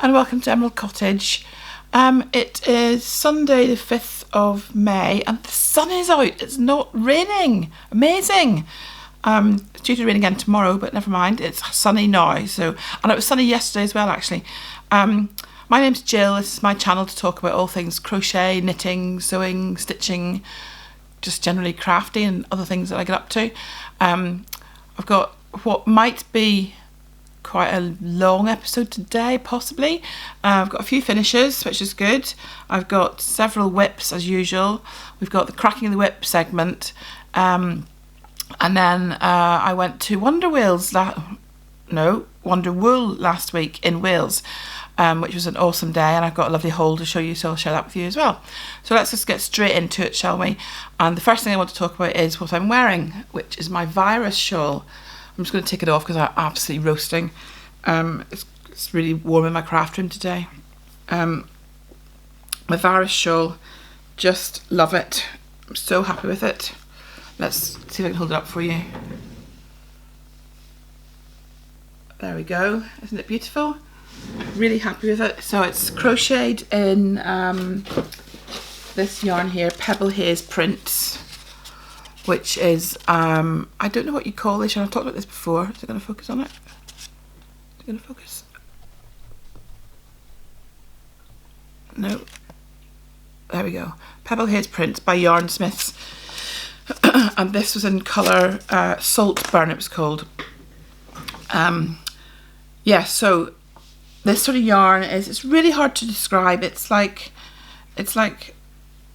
Welcome to Emerald Cottage. It is Sunday the 5th of May and the sun is out. It's not raining. Amazing. It's due to rain again tomorrow, but never mind. It's sunny now. So, and it was sunny yesterday as well, actually. My name's Jill. This is my channel to talk about all things crochet, knitting, sewing, stitching, just generally crafting and other things that I get up to. I've got what might be quite a long episode today, possibly. I've got a few finishes, which is good. I've got several whips as usual. We've got the cracking of the whip segment, and then I went to WonderWool last week in Wales, which was an awesome day, and I've got a lovely haul to show you, so I'll share that with you as well. So let's just get straight into it, shall we? And the first thing I want to talk about is what I'm wearing, which is my virus shawl. I'm just going to take it off because I'm absolutely roasting. It's really warm in my craft room today. My virus shawl, just love it. I'm so happy with it. Let's see if I can hold it up for you. There we go. Isn't it beautiful? Really happy with it. So it's crocheted in this yarn here, Pebble Haze prints, which is, I don't know what you call this, I've talked about this before. Is it going to focus on it? Is it going to focus? No. There we go. Pebble Haze prints by Yarnsmiths. And this was in colour Saltburn, it was called. Yeah, so this sort of yarn it's really hard to describe. It's like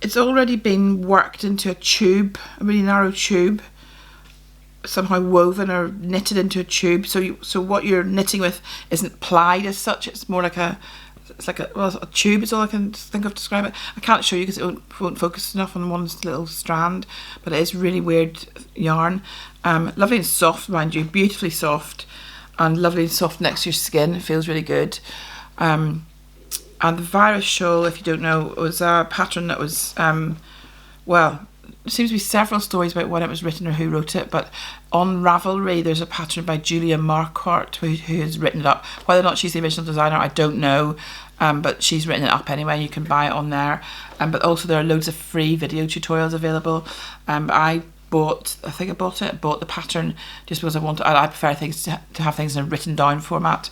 it's already been worked into a tube, a really narrow tube, somehow woven or knitted into a tube. So what you're knitting with isn't plied as such. It's more like a tube is all I can think of to describe it. I can't show you because it won't focus enough on one little strand, but it is really weird yarn. Lovely and soft, mind you, beautifully soft, and lovely and soft next to your skin. It feels really good. And the virus shawl, if you don't know, was a pattern that was, well, there seems to be several stories about when it was written or who wrote it, but on Ravelry there's a pattern by Julia Marquardt who has written it up. Whether or not she's the original designer, I don't know, but she's written it up anyway. You can buy it on there. But also there are loads of free video tutorials available. I bought the pattern just because I prefer things to have things in a written down format.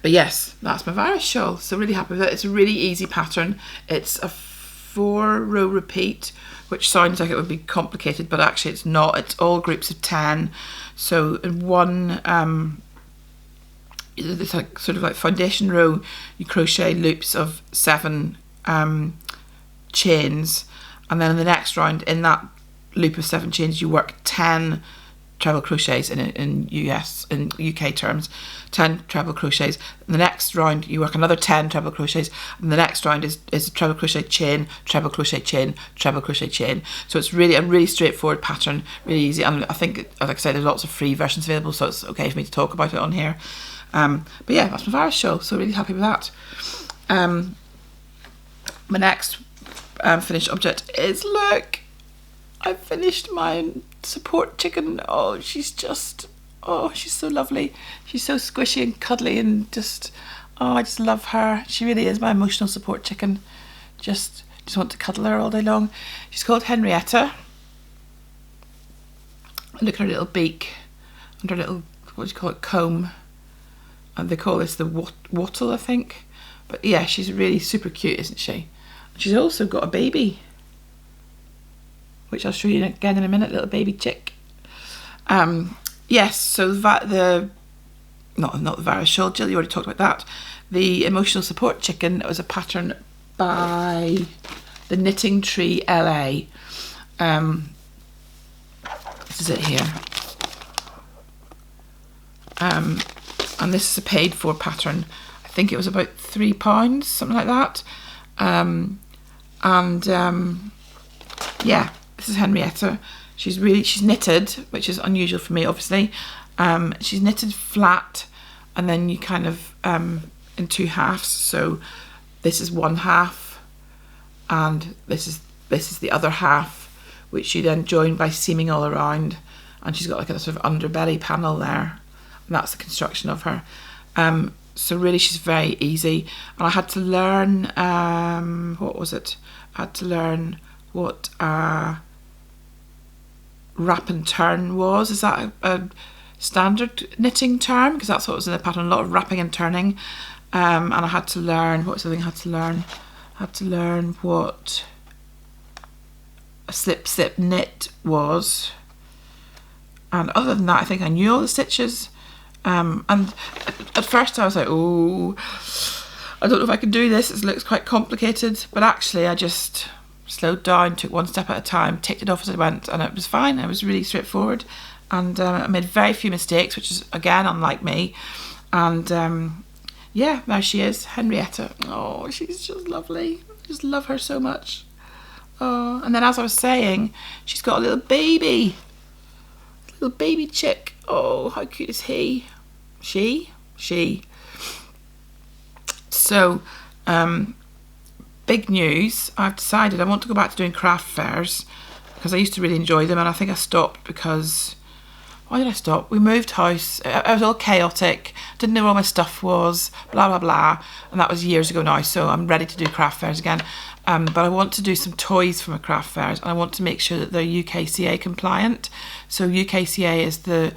But yes, that's my virus shawl, so really happy with it. It's a really easy pattern. It's a 4-row repeat, which sounds like it would be complicated, but actually it's not. It's all groups of 10. So in one, it's like sort of like foundation row, you crochet loops of 7 chains, and then in the next round, in that loop of 7 chains, you work 10 treble crochets in UK terms, 10 treble crochets. In the next round you work another 10 treble crochets, and the next round is a treble crochet chain, treble crochet chain, treble crochet chain. So it's really a really straightforward pattern, really easy, and I think, like I said, there's lots of free versions available, so it's okay for me to talk about it on here. But yeah, that's my virus shawl, so really happy with that. My next finished object is, look, I finished my support chicken. Oh, she's so lovely. She's so squishy and cuddly and I just love her. She really is my emotional support chicken. Just want to cuddle her all day long. She's called Henrietta. Look at her little beak and her little, what do you call it, comb. And they call this the wattle, I think. But yeah, she's really super cute, isn't she? She's also got a baby, which I'll show you again in a minute, little baby chick. Yes, so not the virus shawl, Jill, you already talked about that. The emotional support chicken was a pattern by the Knitting Tree LA. This is it here. And this is a paid for pattern. I think it was about £3, something like that. Yeah, this is Henrietta. She's knitted, which is unusual for me, obviously. She's knitted flat, and then you kind of in 2 halves. So this is 1 half, and this is the other half, which you then join by seaming all around. And she's got like a sort of underbelly panel there, and that's the construction of her. So really she's very easy. And I had to learn, what was it? I had to learn what wrap and turn was. Is that a standard knitting term? Because that's what was in the pattern, a lot of wrapping and turning. And I had to learn, what was the thing I had to learn? I had to learn what a slip slip knit was. And other than that, I think I knew all the stitches. And at first I was like, oh, I don't know if I can do this. It looks quite complicated. But actually I just slowed down, took 1 step at a time, ticked it off as I went, and it was fine. It was really straightforward. And I made very few mistakes, which is, again, unlike me. And yeah, there she is, Henrietta. Oh, she's just lovely. I just love her so much. Oh, and then as I was saying, she's got a little baby. Little baby chick. Oh, how cute is he? She. So, big news. I've decided I want to go back to doing craft fairs, because I used to really enjoy them, and I think I stopped because... Why did I stop? We moved house. It was all chaotic. Didn't know where all my stuff was. Blah, blah, blah. And that was years ago now, so I'm ready to do craft fairs again. But I want to do some toys for my craft fairs, and I want to make sure that they're UKCA compliant. So UKCA is the...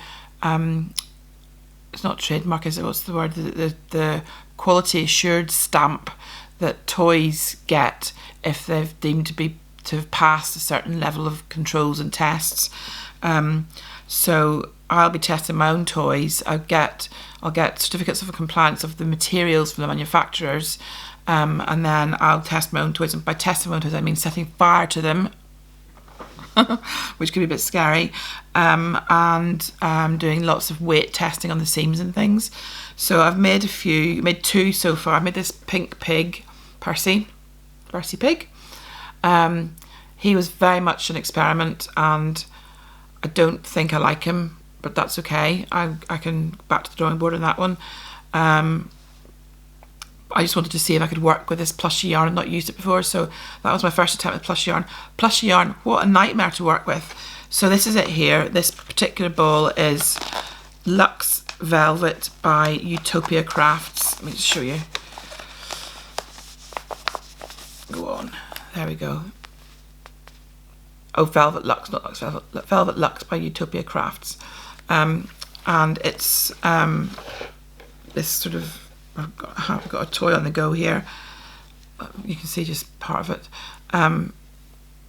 it's not trademark, is it? What's the word? The quality assured stamp that toys get if they've deemed to have passed a certain level of controls and tests. So I'll be testing my own toys. I'll get certificates of compliance of the materials from the manufacturers, and then I'll test my own toys. And by testing my own toys, I mean setting fire to them, which could be a bit scary, and doing lots of weight testing on the seams and things. So I've made made 2 so far. I made this pink pig, Percy Pig. He was very much an experiment, and I don't think I like him, but that's okay. I can back to the drawing board on that one. I just wanted to see if I could work with this plushy yarn. I've not used it before, so that was my first attempt with plushy yarn. Plushy yarn, what a nightmare to work with. So this is it here. This particular ball is Lux Velvet by Utopia Crafts. Let me just show you. Go on. There we go. Oh, Velvet Lux, not Lux Velvet. Velvet Lux by Utopia Crafts. And it's this sort of... I've got a toy on the go here. You can see just part of it.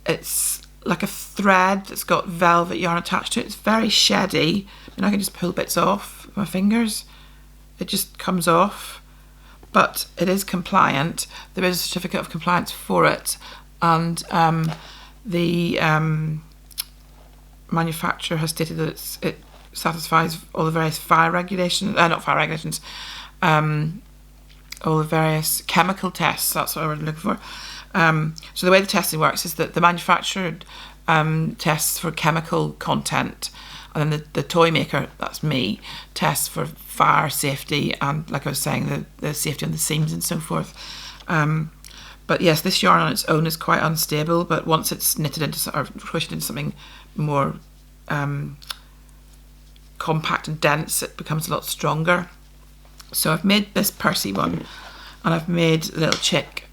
It's like a thread that's got velvet yarn attached to it. It's very sheddy. I mean, I can just pull bits off with my fingers. It just comes off. But it is compliant. There is a certificate of compliance for it. And the manufacturer has stated that it satisfies all the various fire regulations, not fire regulations, all the various chemical tests. That's what we're looking for. So the way the testing works is that the manufacturer tests for chemical content, and then the toy maker, that's me, tests for fire safety and, like I was saying, the safety on the seams and so forth. But yes, this yarn on its own is quite unstable, but once it's knitted into or crocheted into something more compact and dense, it becomes a lot stronger. So I've made this Percy one, and I've made a little chick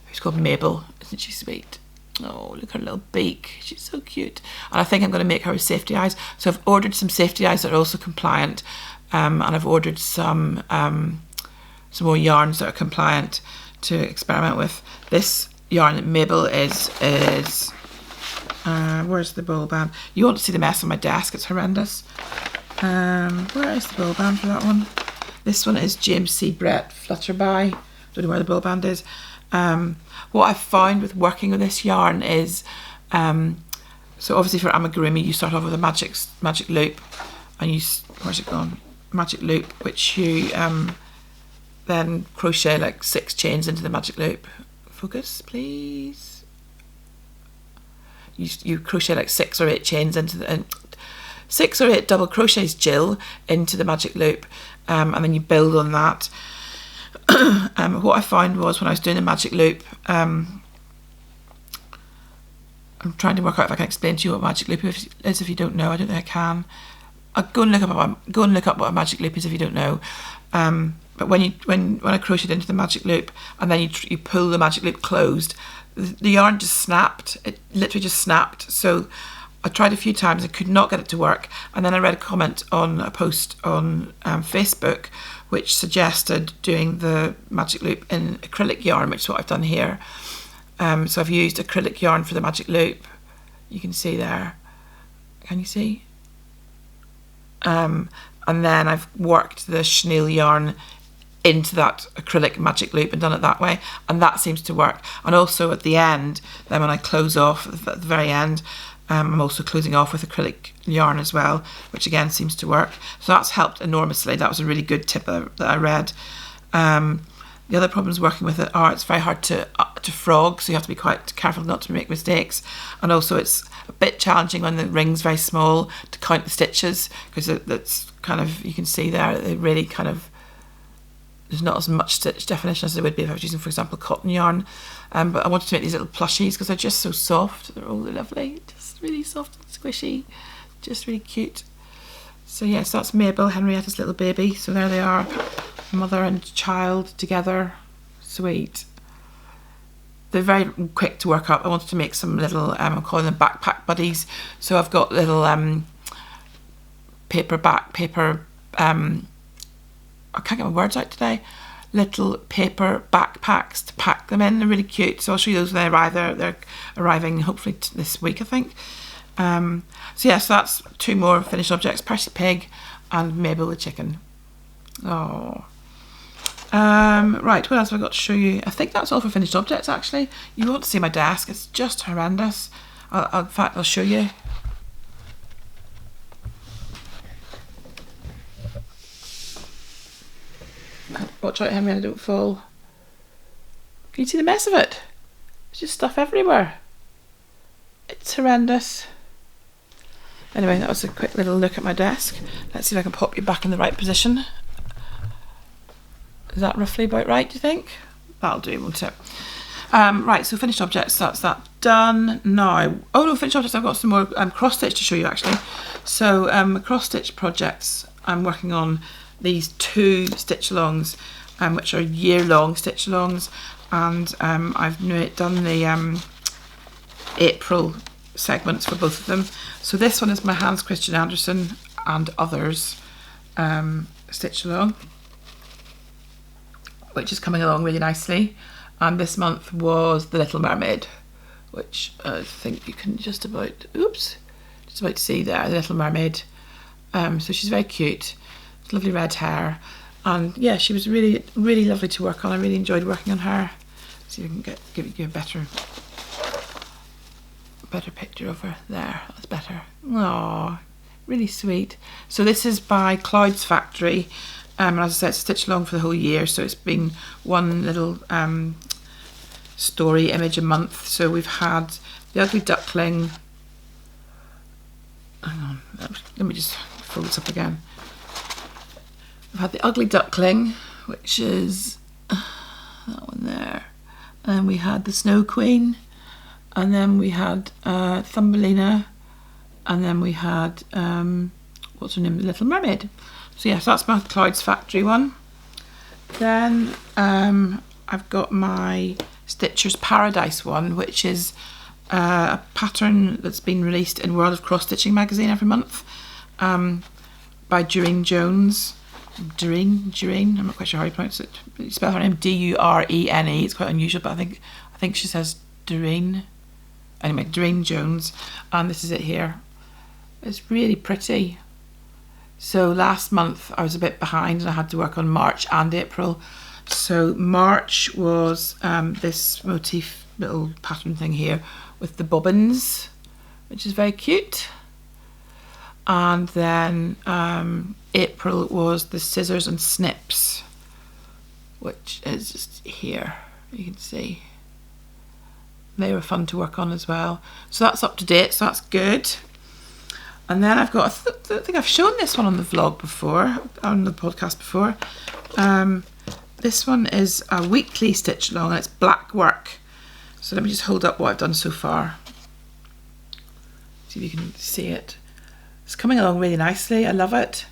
who's called Mabel. Isn't she sweet? Oh, look at her little beak. She's so cute. And I think I'm going to make her with safety eyes. So I've ordered some safety eyes that are also compliant, and I've ordered some more yarns that are compliant to experiment with. This yarn that Mabel is where's the bowl band? You want to see the mess on my desk, it's horrendous. Where is the bowl band for that one? This one is James C. Brett Flutterby. Don't know where the bowl band is. What I've found with working with this yarn is, so obviously for amigurumi you start off with a magic loop, and where's it gone? Magic loop, which you then crochet like 6 chains into the magic loop. Focus, please. You crochet like 6 or 8 chains into the 6 or 8 double crochets, Jill, into the magic loop, and then you build on that. What I found was when I was doing the magic loop, I'm trying to work out if I can explain to you what magic loop is if you don't know. I don't think I can. Go and look up what a magic loop is if you don't know. But when I crocheted into the magic loop and then you pull the magic loop closed, the yarn just snapped. It literally just snapped. So I tried a few times and could not get it to work. And then I read a comment on a post on Facebook which suggested doing the magic loop in acrylic yarn, which is what I've done here. So I've used acrylic yarn for the magic loop. You can see there. Can you see? And then I've worked the chenille yarn into that acrylic magic loop and done it that way, and that seems to work. And also at the end, then when I close off at the very end, I'm also closing off with acrylic yarn as well, which again seems to work. So that's helped enormously. That was a really good tip that I read. The other problems working with it are it's very hard to frog, so you have to be quite careful not to make mistakes. And also it's a bit challenging when the ring's very small to count the stitches, because that's kind of, you can see there, they really kind of, there's not as much stitch definition as there would be if I was using, for example, cotton yarn. But I wanted to make these little plushies because they're just so soft. They're all lovely, just really soft and squishy, just really cute. So yes, that's Mabel, Henrietta's little baby. So there they are, mother and child together. Sweet. They're very quick to work up. I wanted to make some little, I'm calling them backpack buddies. So I've got little paper, I can't get my words out today, little paper backpacks to pack them in. They're really cute. So I'll show you those when they arrive. They're arriving hopefully this week, I think. So yeah, so that's two more finished objects, Percy Pig and Mabel the chicken. Oh. Right, what else have I got to show you? I think that's all for finished objects actually. You won't see my desk, it's just horrendous. In fact, I'll show you. Watch out, Henry, I don't fall. Can you see the mess of it? There's just stuff everywhere. It's horrendous. Anyway, that was a quick little look at my desk. Let's see if I can pop you back in the right position. Is that roughly about right, do you think? That'll do, won't it? Right, so finished objects, that's that done. Now, oh no, finished objects, I've got some more cross stitch to show you actually. So cross stitch projects, I'm working on these two stitch alongs, which are year-long stitch alongs, and I've done the April segments for both of them. So this one is my Hans Christian Andersen and Others stitch along, which is coming along really nicely. And this month was The Little Mermaid, which I think you can just about see there, The Little Mermaid. So she's very cute. Lovely red hair, and yeah, she was really, really lovely to work on. I really enjoyed working on her. See if we can give you a better picture of her there. That's better. Oh, really sweet. So this is by CloudsFactory, and as I said, it's stitched along for the whole year. So it's been one little story image a month. So we've had the Ugly Duckling. Hang on, let me just fold this up again. I've had the Ugly Duckling, which is that one there, and then we had the Snow Queen, and then we had Thumbelina, and then we had what's her name, the Little Mermaid. So yes, that's my CloudsFactory one. Then I've got my Stitcher's Paradise one, which is a pattern that's been released in World of Cross Stitching magazine every month, by Durene Jones. Durene, I'm not quite sure how you pronounce it. You spell her name D-U-R-E-N-E. It's quite unusual, but I think she says Durene. Anyway, Durene Jones, and this is it here. It's really pretty. So last month I was a bit behind and I had to work on March and April. So March was this motif little pattern thing here with the bobbins, which is very cute. And then April was the scissors and snips, which is just here, you can see. They were fun to work on as well. So that's up to date, so that's good. And then I've got, I think I've shown this one on the vlog before, on the podcast before. This one is a weekly stitch along and it's Blackwork. So let me just hold up what I've done so far. See if you can see it. It's coming along really nicely. I love it.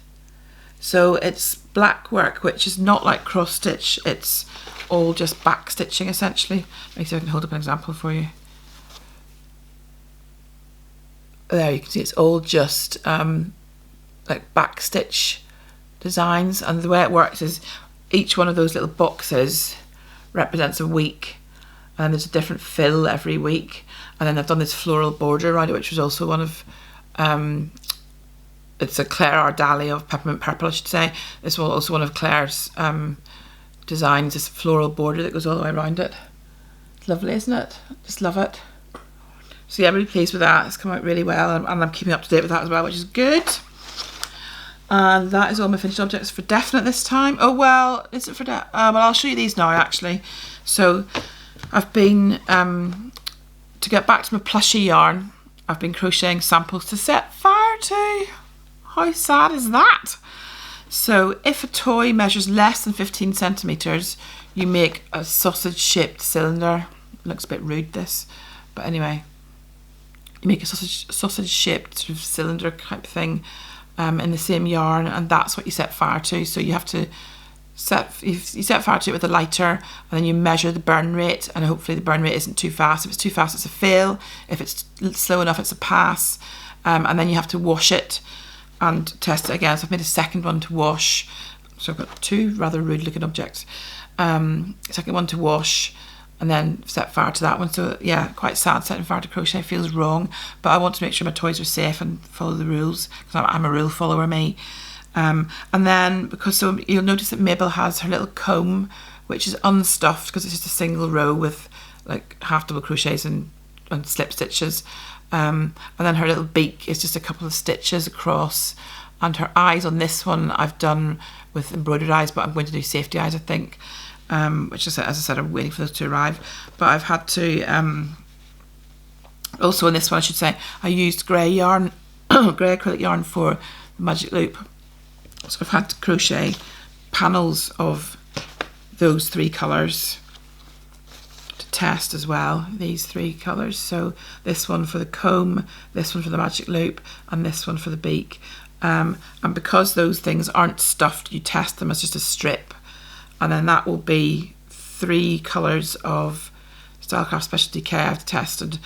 So it's Blackwork, which is not like cross stitch. It's all just back stitching essentially. Let me see if I can hold up an example for you. There you can see it's all just like back stitch designs, and the way it works is each one of those little boxes represents a week, and there's a different fill every week, and then I've done this floral border around it, which was also one of it's a Claire Ardali of Peppermint Purple, I should say. This was also one of Claire's designs, this floral border that goes all the way around it. It's lovely, isn't it? Just love it. So yeah, I'm really pleased with that. It's come out really well, and I'm keeping up to date with that as well, which is good. And that is all my finished objects for definite this time. Oh well, is it for well, I'll show you these now actually. So I've been to get back to my plushy yarn, I've been crocheting samples to set fire to. How sad is that? So if a toy measures less than 15 centimeters, you make a sausage shaped cylinder. It looks a bit rude this, but anyway, you make a sausage shaped sort of cylinder type thing in the same yarn, and that's what you set fire to. So you have to you set fire to it with a lighter, and then you measure the burn rate, and hopefully the burn rate isn't too fast. If it's too fast, it's a fail. If it's slow enough, it's a pass. And then you have to wash it and test it again. So I've made a second one to wash. So I've got two rather rude looking objects. Second one to wash, and then set fire to that one. So yeah, quite sad setting fire to crochet, feels wrong, but I want to make sure my toys are safe and follow the rules, because I'm a rule follower, me. And then, because so you'll notice that Mabel has her little comb, which is unstuffed because it's just a single row with like half double crochets and slip stitches. And then her little beak is just a couple of stitches across, and her eyes on this one I've done with embroidered eyes, but I'm going to do safety eyes, I think. Which is, as I said, I'm waiting for those to arrive. But I've had to also on this one, I should say, I used grey yarn, grey acrylic yarn for the magic loop. So I've had to crochet panels of those three colours to test as well, these three colours. So this one for the comb, this one for the magic loop, and this one for the beak. And because those things aren't stuffed, you test them as just a strip. And then that will be three colours of Stylecraft Specialty K I've tested,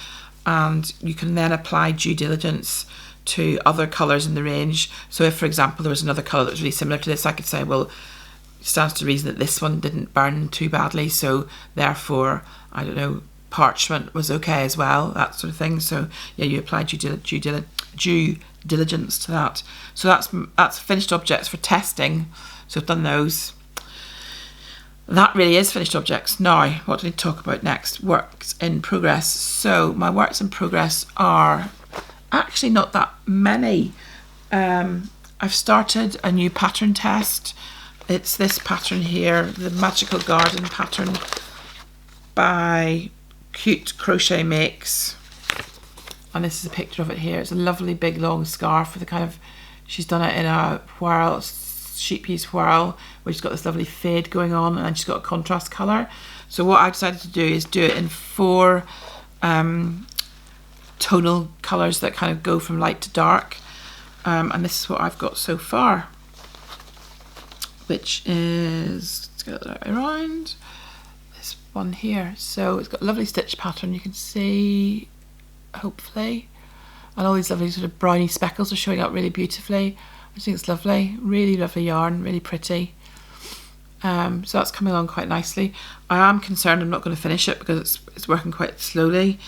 and you can then apply due diligence to other colours in the range. So if, for example, there was another colour that was really similar to this, I could say, well, it stands to reason that this one didn't burn too badly, so therefore, I don't know, parchment was okay as well, that sort of thing. So yeah, you apply due diligence to that. So that's finished objects for testing. So I've done those. That really is finished objects. Now, what do we talk about next? Works in progress. So my works in progress are actually not that many. I've started a new pattern test. It's this pattern here, the Magical Garden pattern by CuteCrochetMakes. And this is a picture of it here. It's a lovely big long scarf with a kind of, she's done it in a whirl, sheet piece whirl, where she's got this lovely fade going on, and she's got a contrast colour. So what I decided to do is do it in 4 tonal colours that kind of go from light to dark. And this is what I've got so far, which is, let's get that around, this one here. So it's got a lovely stitch pattern, you can see, hopefully, and all these lovely sort of browny speckles are showing up really beautifully. I think it's lovely, really lovely yarn, really pretty. So that's coming along quite nicely. I am concerned I'm not going to finish it because it's working quite slowly.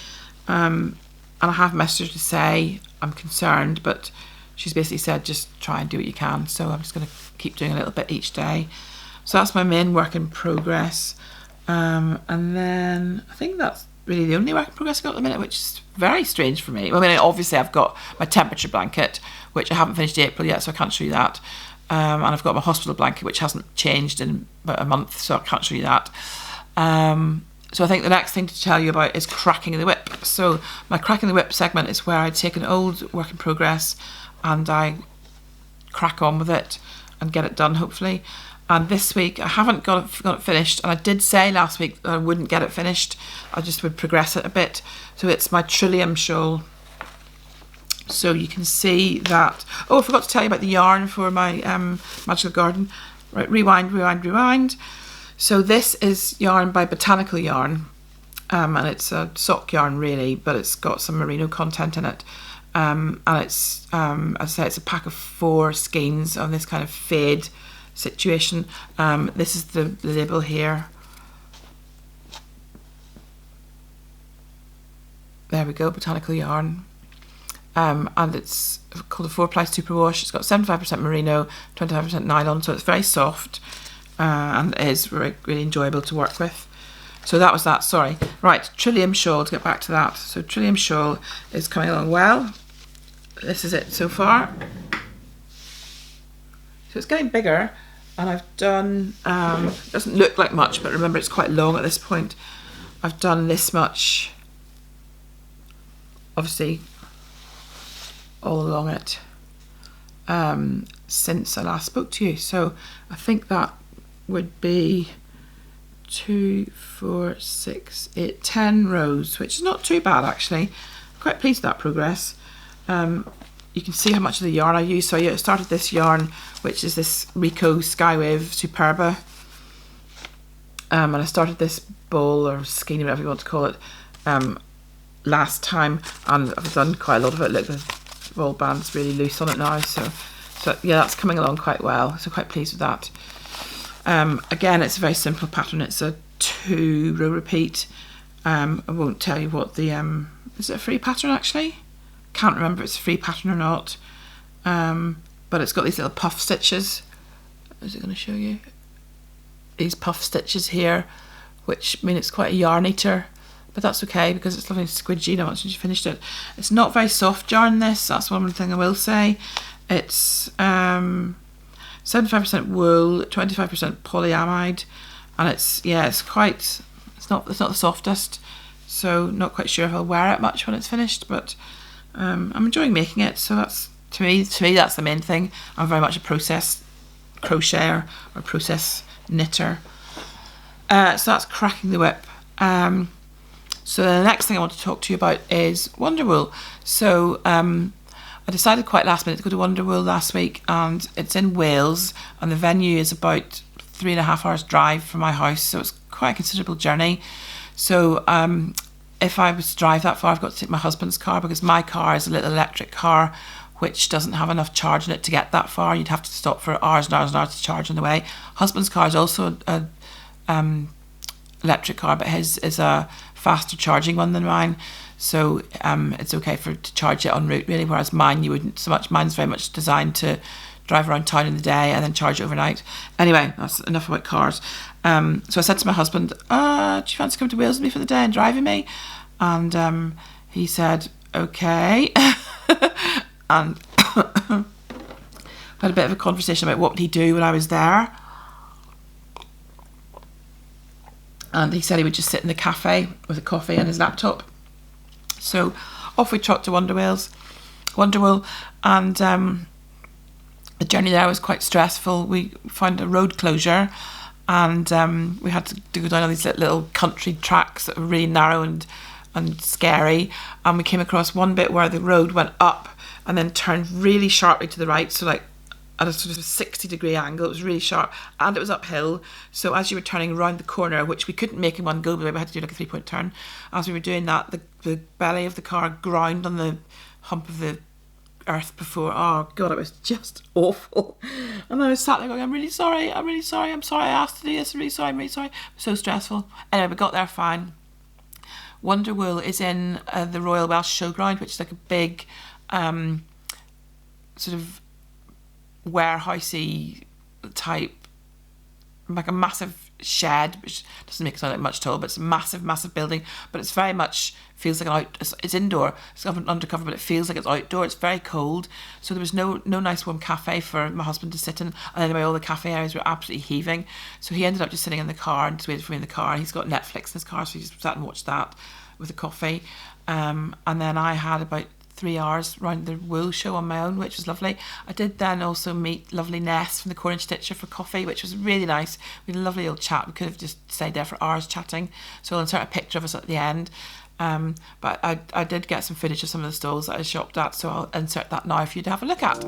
And I have messaged her to say I'm concerned, but she's basically said just try and do what you can. So I'm just going to keep doing a little bit each day. So that's my main work in progress. And then I think that's really the only work in progress I've got at the minute, which is very strange for me. I mean, obviously I've got my temperature blanket, which I haven't finished April yet, so I can't show you that. And I've got my hospital blanket, which hasn't changed in about a month, so I can't show you that. So I think the next thing to tell you about is cracking the whip. So my cracking the whip segment is where I take an old work in progress and I crack on with it and get it done, hopefully. And this week I haven't got it finished, and I did say last week that I wouldn't get it finished, I just would progress it a bit. So it's my Trillium Shawl. So you can see that. Oh, I forgot to tell you about the yarn for my Magical Garden. Right, rewind. So this is yarn by Botanical Yarn, and it's a sock yarn really, but it's got some merino content in it. And it's, as I say, it's a pack of 4 skeins on this kind of fade situation. This is the label here. There we go, Botanical Yarn. And it's called a 4-ply superwash. It's got 75% merino, 25% nylon, so it's very soft, and it is really enjoyable to work with. So that was that, sorry. Right, Trillium Shawl, to get back to that. So Trillium Shawl is coming along well. This is it so far. So it's getting bigger, and I've done, it doesn't look like much, but remember it's quite long at this point. I've done this much, obviously, all along it since I last spoke to you. So I think that would be 2, 4, 6, 8, 10 rows, which is not too bad actually. I'm quite pleased with that progress. You can see how much of the yarn I use. So I started this yarn, which is this Rico Skywave Superba, and I started this ball or skein, whatever you want to call it, last time, and I've done quite a lot of it. Look, the roll band's really loose on it now, so yeah, that's coming along quite well, so quite pleased with that. Again, it's a very simple pattern. It's a 2-row repeat. I won't tell you what the is it a free pattern actually? Can't remember if it's a free pattern or not, but it's got these little puff stitches. Is it going to show you these puff stitches here, which mean it's quite a yarn eater, but that's okay because it's lovely and squidgy now once you finished it. It's not very soft yarn, this, that's one thing I will say. It's 75% wool, 25% polyamide, and it's not the softest, so not quite sure if I'll wear it much when it's finished, but I'm enjoying making it. So that's to me that's the main thing. I'm very much a process crocheter or process knitter. So that's cracking the whip. So the next thing I want to talk to you about is WonderWool. So I decided quite last minute to go to WonderWool last week, and it's in Wales, and the venue is about 3.5 hours drive from my house, so it's quite a considerable journey. So if I was to drive that far, I've got to take my husband's car, because my car is a little electric car which doesn't have enough charge in it to get that far. You'd have to stop for hours and hours and hours to charge on the way. Husband's car is also a electric car, but his is a faster charging one than mine, so it's okay to charge it en route really, whereas mine you wouldn't so much. Mine's very much designed to drive around town in the day and then charge it overnight. Anyway, that's enough about cars. So I said to my husband, do you fancy coming to Wales with me for the day and driving me? And he said okay. And had a bit of a conversation about what would he do when I was there. And he said he would just sit in the cafe with a coffee and his laptop. So off we trot to WonderWool, and the journey there was quite stressful. We found a road closure, and we had to go down all these little country tracks that were really narrow and scary. And we came across one bit where the road went up and then turned really sharply to the right, so like at a sort of 60-degree angle. It was really sharp, and it was uphill. So as you were turning around the corner, which we couldn't make in one go, but we had to do like a 3-point turn. As we were doing that, the belly of the car ground on the hump of the earth before. Oh God, it was just awful. And I was sat there going, I'm really sorry I asked to do this, I'm really sorry. So stressful. Anyway, we got there fine. WonderWool is in the Royal Welsh Showground, which is like a big sort of warehousey type, like a massive shed, which doesn't make it sound like much at all, but it's a massive building, but it's very much feels like it's indoor. It's got an undercover, but it feels like it's outdoor. It's very cold, so there was no nice warm cafe for my husband to sit in, and anyway all the cafe areas were absolutely heaving, so he ended up just sitting in the car and just waited for me in the car. He's got Netflix in his car, so he just sat and watched that with a coffee, and then I had about 3 hours around the wool show on my own, which was lovely. I did then also meet lovely Ness from the Cornish Stitcher for coffee, which was really nice. We had a lovely old chat. We could have just stayed there for hours chatting, so I'll insert a picture of us at the end. But I did get some footage of some of the stalls that I shopped at, so I'll insert that now for you to have a look at.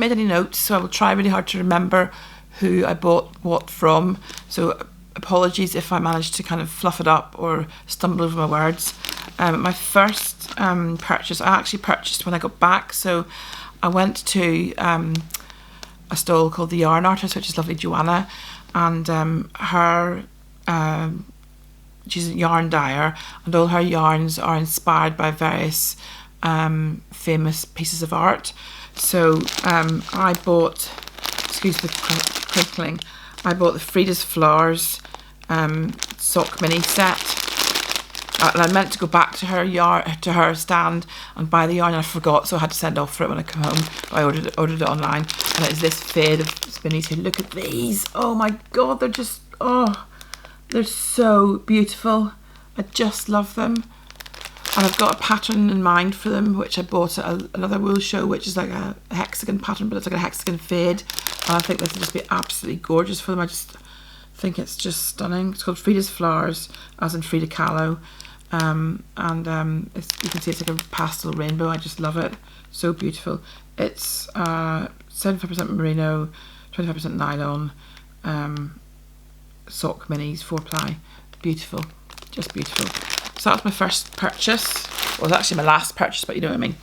made any notes, so I will try really hard to remember who I bought what from. So apologies if I managed to kind of fluff it up or stumble over my words. My first purchase, I actually purchased when I got back. So I went to a stall called the Yarn Artist, which is lovely Joanna, and she's a yarn dyer, and all her yarns are inspired by various famous pieces of art. So I bought, excuse the crinkling, I bought the Fredas Flowers sock mini set. And I meant to go back to her stand and buy the yarn, and I forgot, so I had to send off for it when I come home. I ordered it online, and it is this fade of spinnies here. Look at these! Oh my god, they're just, oh, they're so beautiful. I just love them. And I've got a pattern in mind for them, which I bought at another wool show, which is like a hexagon pattern, but it's like a hexagon fade. And I think this would just be absolutely gorgeous for them. I just think it's just stunning. It's called Fredas Flowers, as in Frida Kahlo. You can see it's like a pastel rainbow. I just love it. So beautiful. It's 75% merino, 25% nylon, sock minis, 4-ply. Beautiful. Just beautiful. So that was my first purchase. Well, it was actually my last purchase, but you know what I mean.